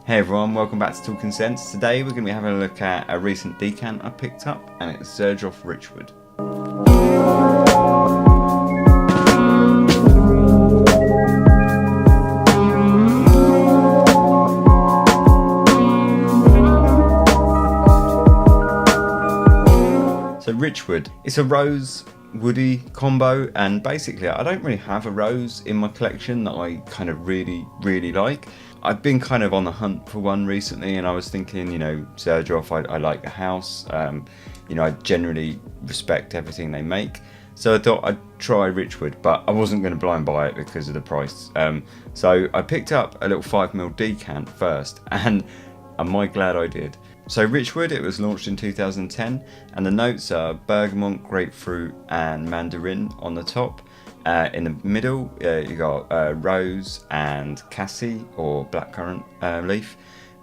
Hey everyone, welcome back to Talking Sense. Today we're going to be having a look at a recent decant I picked up, and it's Xerjoff Richwood. So Richwood, it's a rose woody combo, and basically I don't really have a rose in my collection that I kind of really like. I've been kind of on the hunt for one recently, and I was thinking, Xerjoff, I like the house, I generally respect everything they make, so I thought I'd try Richwood, but I wasn't going to blind buy it because of the price. So I picked up a little 5ml decant first, and am I glad I did. So Richwood, it was launched in 2010, and the notes are bergamot, grapefruit and mandarin on the top. In the middle, you got rose and cassie or blackcurrant leaf,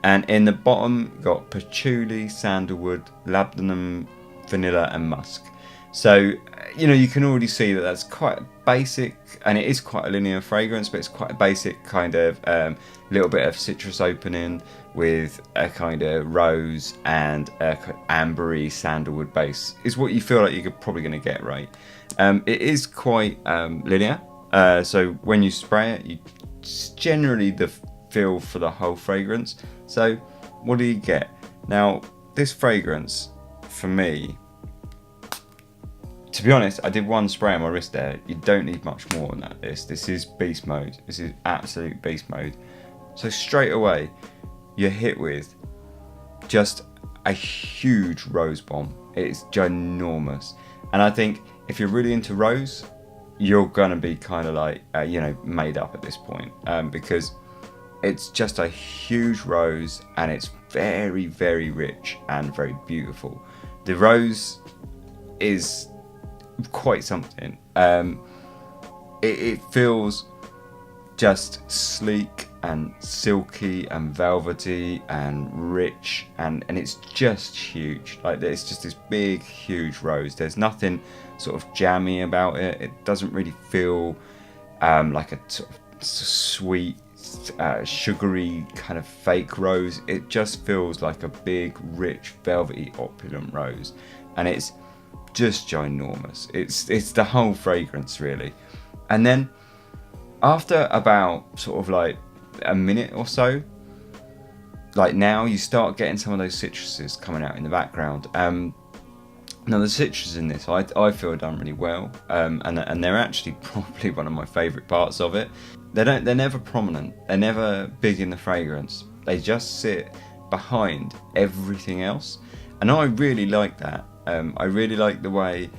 and in the bottom you got patchouli, sandalwood, labdanum, vanilla and musk. So you can already see that that's quite basic, and it is quite a linear fragrance, but it's quite a basic kind of little bit of citrus opening with a kind of rose and a ambery sandalwood base is what you feel like you're probably going to get, right? It is quite linear, so when you spray it, you generally the feel for the whole fragrance. So what do you get? Now this fragrance, for me, to be honest, I did one spray on my wrist there. You don't need much more than that. This is beast mode. This is absolute beast mode. So straight away you're hit with just a huge rose bomb. It's ginormous, and I think if you're really into rose, you're gonna be kind of like made up at this point, because it's just a huge rose, and it's very rich and very beautiful. The rose is quite something. It feels just sleek and silky and velvety and rich, and it's just huge. Like, it's just this big huge rose. There's nothing sort of jammy about it. It doesn't really feel like a sort of sweet sugary kind of fake rose. It just feels like a big rich velvety opulent rose, and it's just ginormous. It's the whole fragrance really. And then after about sort of like a minute or so, like now, you start getting some of those citruses coming out in the background. Now the citrus in this, I feel done really well, and they're actually probably one of my favourite parts of it. They're never prominent, they're never big in the fragrance, they just sit behind everything else, and I really like that. I really like the way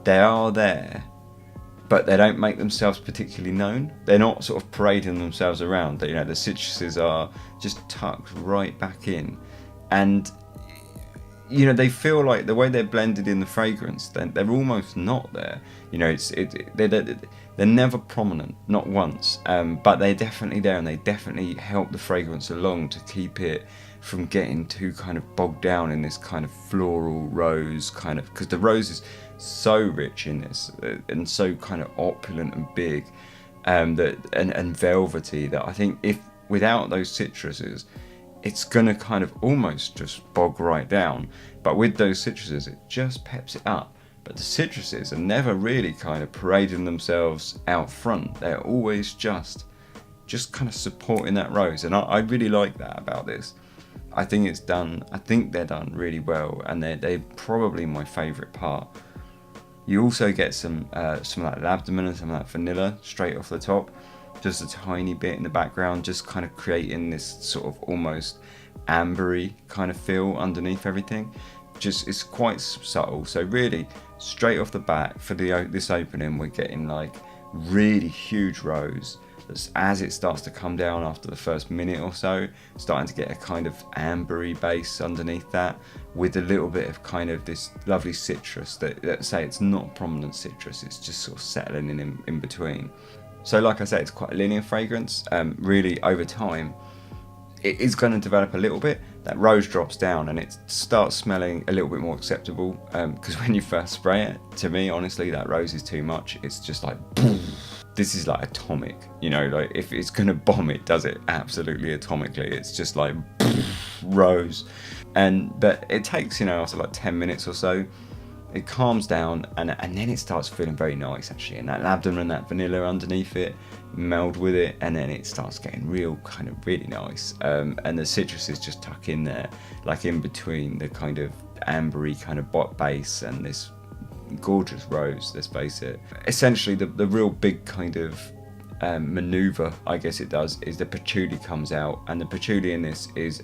they are there, but they don't make themselves particularly known. They're not sort of parading themselves around. The citruses are just tucked right back in, and they feel like the way they're blended in the fragrance, they're almost not there. They're never prominent, not once, but they're definitely there, and they definitely help the fragrance along to keep it from getting too kind of bogged down in this kind of floral rose kind of, because the rose is so rich in this, and so kind of opulent and big, and velvety, that I think if without those citruses, it's gonna kind of almost just bog right down. But with those citruses, it just peps it up. But the citruses are never really kind of parading themselves out front. They're always just kind of supporting that rose, and I really like that about this. I think they're done really well, and they're probably my favourite part. You also get some of that labdanum and some of that vanilla straight off the top, just a tiny bit in the background, just kind of creating this sort of almost ambery kind of feel underneath everything. Just, it's quite subtle. So really, straight off the bat for this opening, we're getting like really huge rose. As it starts to come down after the first minute or so, starting to get a kind of ambery base underneath that, with a little bit of kind of this lovely citrus that, let's say, it's not prominent citrus, it's just sort of settling in between. So like I said, it's quite a linear fragrance. Really, over time, it is going to develop a little bit. That rose drops down and it starts smelling a little bit more acceptable, because when you first spray it, to me, honestly, that rose is too much. It's just like boom. this is like atomic, you know, like if it's gonna bomb, it does it absolutely atomically. It's just like rows, but it takes, you know, after like 10 minutes or so, it calms down, and then it starts feeling very nice actually, and that lavender and that vanilla underneath it meld with it, and then it starts getting real kind of really nice, and the citruses just tuck in there, like in between the kind of ambery kind of base and this gorgeous rose, let's face it. Essentially the real big kind of maneuver, I guess it does, is the patchouli comes out, and the patchouli in this is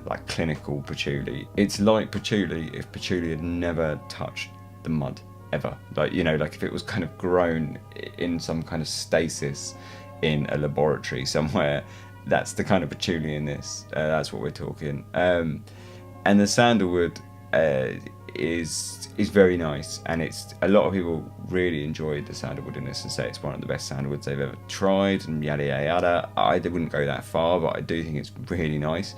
like clinical patchouli. It's like patchouli if patchouli had never touched the mud ever, like, you know, like if it was kind of grown in some kind of stasis in a laboratory somewhere. That's the kind of patchouli in this. That's what we're talking. And the sandalwood is very nice, and it's a lot of people really enjoy the sandalwood in this and say it's one of the best sandalwoods they've ever tried, and yada yada yada. I wouldn't go that far, but I do think it's really nice.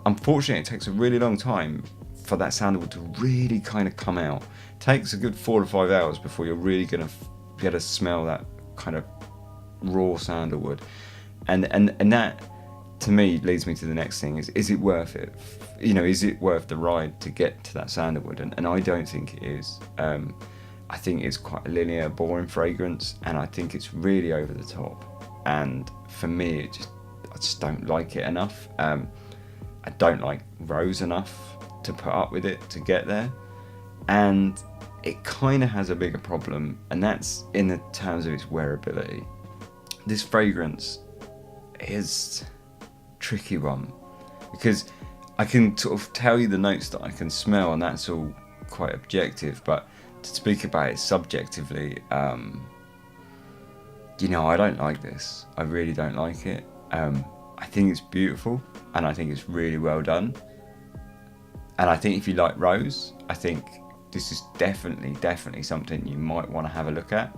Unfortunately, it takes a really long time for that sandalwood to really kind of come out. It takes a good 4 to 5 hours before you're really going to be able to smell that kind of raw sandalwood, and that to me leads me to the next thing: is it worth it? You know, is it worth the ride to get to that sandalwood? And I don't think it is. I think it's quite a linear, boring fragrance, and I think it's really over the top. And for me, I just don't like it enough. I don't like rose enough to put up with it to get there, and it kind of has a bigger problem, and that's in the terms of its wearability. This fragrance is a tricky one, because I can sort of tell you the notes that I can smell, and that's all quite objective, but to speak about it subjectively, you know, I don't like this. I really don't like it. I think it's beautiful, and I think it's really well done, and I think if you like rose, I think this is definitely something you might want to have a look at.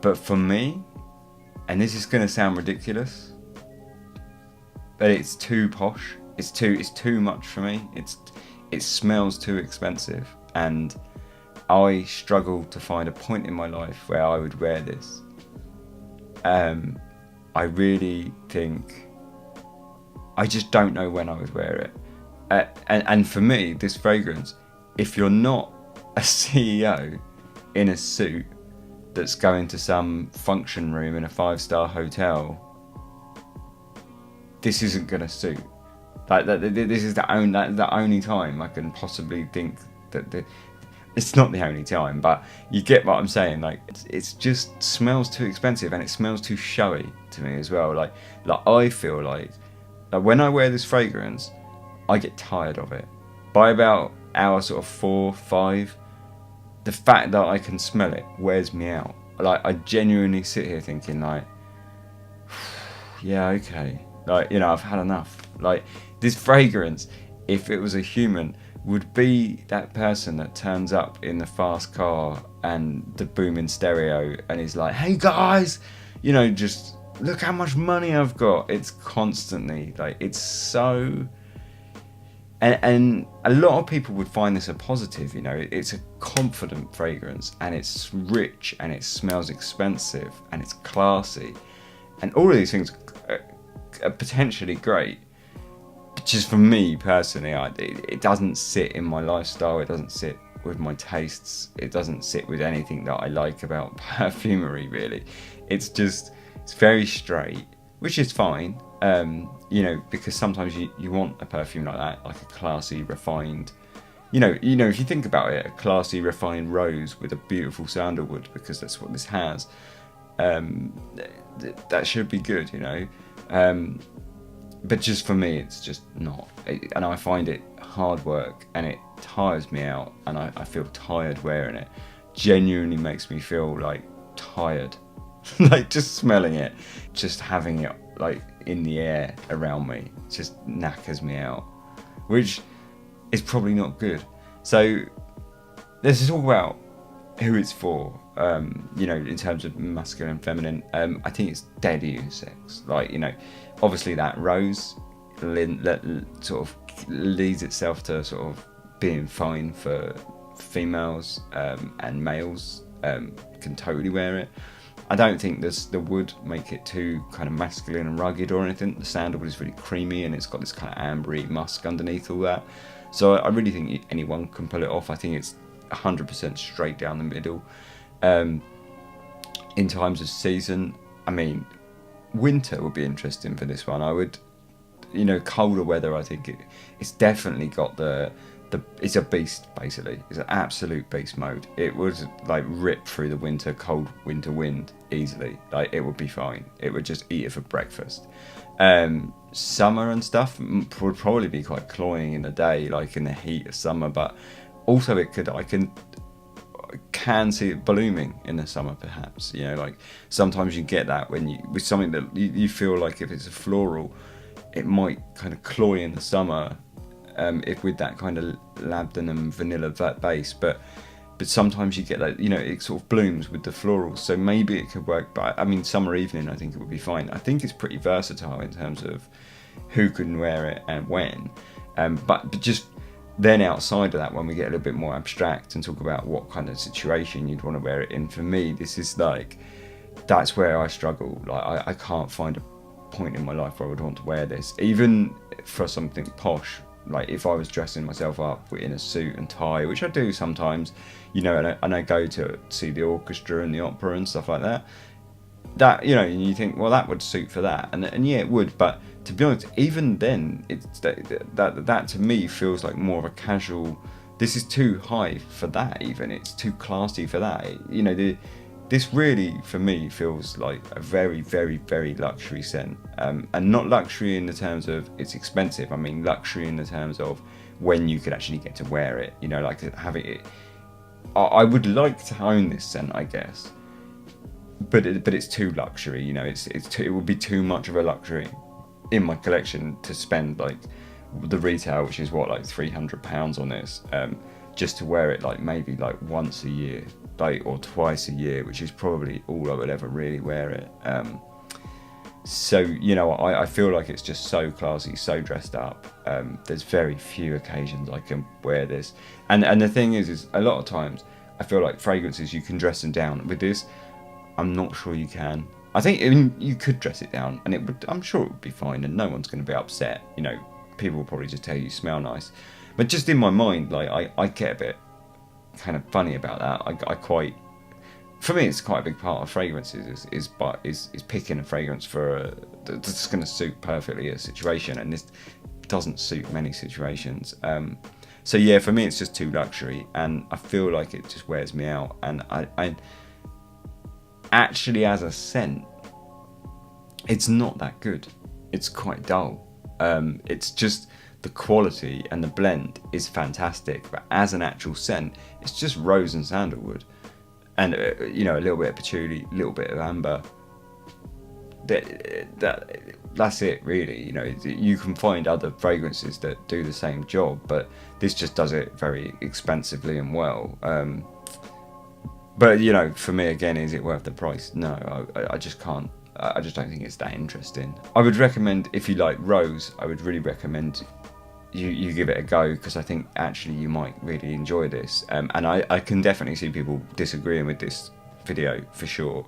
But for me, and this is going to sound ridiculous, but it's too posh. It's too much for me. It smells too expensive, and I struggle to find a point in my life where I would wear this. I really think I just don't know when I would wear it. And for me, this fragrance, if you're not a CEO in a suit that's going to some function room in a 5-star hotel, this isn't gonna suit. Like this is the only time I can possibly think that it's not the only time, but you get what I'm saying. Like it's just smells too expensive, and it smells too showy to me as well. Like I feel like when I wear this fragrance, I get tired of it. By about hour sort of 4, 5, the fact that I can smell it wears me out. Like I genuinely sit here thinking like, yeah, okay. Like, you know, I've had enough. Like this fragrance, if it was a human, would be that person that turns up in the fast car and the booming stereo and is like, hey guys, you know, just look how much money I've got. It's constantly like, it's so, and a lot of people would find this a positive, you know. It's a confident fragrance, and it's rich, and it smells expensive, and it's classy, and all of these things are potentially great. But just for me personally, it doesn't sit in my lifestyle. It doesn't sit with my tastes. It doesn't sit with anything that I like about perfumery, really. It's very straight, which is fine. You know, because sometimes you want a perfume like that, like a classy, refined, you know, if you think about it, a classy, refined rose with a beautiful sandalwood, because that's what this has. That should be good, you know. But just for me, it's just not. And I find it hard work, and it tires me out, and I feel tired wearing it. Genuinely makes me feel like tired. Like just smelling it, just having it like in the air around me, just knackers me out, which is probably not good. So let's talk about who it's for. You know, in terms of masculine and feminine, I think it's dead unisex. Like, you know, obviously that rose sort of leads itself to sort of being fine for females and males can totally wear it. I don't think the wood make it too kind of masculine and rugged or anything. The sandalwood is really creamy and it's got this kind of ambery musk underneath all that. So I really think anyone can pull it off. I think it's 100% straight down the middle. In times of season, I mean, winter would be interesting for this one. I would, colder weather. I think it's definitely got it's a beast, basically. It's an absolute beast mode. It would like rip through the cold winter wind easily. Like, it would be fine. It would just eat it for breakfast. Summer and stuff would probably be quite cloying in the day, like in the heat of summer, but also I can see it blooming in the summer, perhaps. Like sometimes you get that with something that you feel like if it's a floral, it might kind of cloy in the summer, if with that kind of labdanum vanilla base, but sometimes you get that, it sort of blooms with the florals, so maybe it could work. But I mean, summer evening, I think it would be fine. I think it's pretty versatile in terms of who can wear it and when, but just then outside of that, when we get a little bit more abstract and talk about what kind of situation you'd want to wear it in, for me, this is like, that's where I struggle. Like, I can't find a point in my life where I would want to wear this, even for something posh. Like if I was dressing myself up in a suit and tie, which I do sometimes, and I go to see the orchestra and the opera and stuff like that, and you think, well, that would suit for that, and yeah, it would. But to be honest, even then, it's that to me feels like more of a casual. This is too high for that. Even it's too classy for that. This really, for me, feels like a very, very, very luxury scent, and not luxury in the terms of it's expensive. I mean luxury in the terms of when you could actually get to wear it. Like having it. I would like to own this scent, I guess, but it's too luxury. It would be too much of a luxury in my collection to spend like the retail, which is what, like £300 on this, just to wear it like maybe like once a year. Or twice a year, which is probably all I would ever really wear it. So I feel like it's just so classy, so dressed up. There's very few occasions I can wear this, and the thing is a lot of times I feel like fragrances you can dress them down. With this, I'm not sure you can. I think you could dress it down, and I'm sure it would be fine, and no one's going to be upset. People will probably just tell you smell nice, but just in my mind, like I get a bit kind of funny about that. For me, it's quite a big part of fragrances is picking a fragrance that's going to suit perfectly a situation, and this doesn't suit many situations. So yeah, for me, it's just too luxury, and I feel like it just wears me out. And I actually, as a scent, it's not that good. It's quite dull. It's just the quality and the blend is fantastic, but as an actual scent, it's just rose and sandalwood, and a little bit of patchouli, a little bit of amber. That's it, really. You can find other fragrances that do the same job, but this just does it very expensively and well. But for me, again, is it worth the price? No, I just can't. I just don't think it's that interesting. I would recommend, if you like rose, I would really recommend you give it a go, because I think actually you might really enjoy this. And I can definitely see people disagreeing with this video for sure.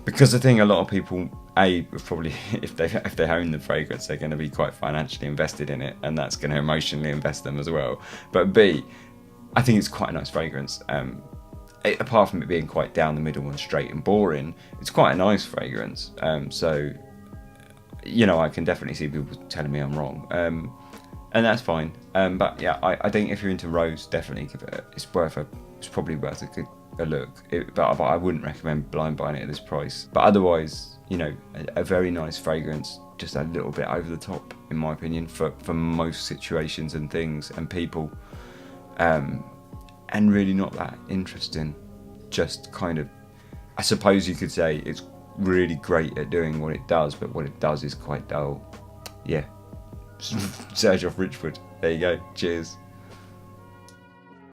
Because I think a lot of people, probably if they own the fragrance, they're going to be quite financially invested in it, and that's going to emotionally invest them as well. But B, I think it's quite a nice fragrance. Apart from it being quite down the middle and straight and boring, it's quite a nice fragrance. So I can definitely see people telling me I'm wrong, and that's fine. But yeah, I think if you're into rose, definitely give it. It's probably worth a look. But I wouldn't recommend blind buying it at this price. But otherwise, a very nice fragrance, just a little bit over the top, in my opinion, for most situations and things and people. And really not that interesting. Just kind of, I suppose you could say it's really great at doing what it does, but what it does is quite dull. Yeah. Xerjoff Richwood. There you go. Cheers.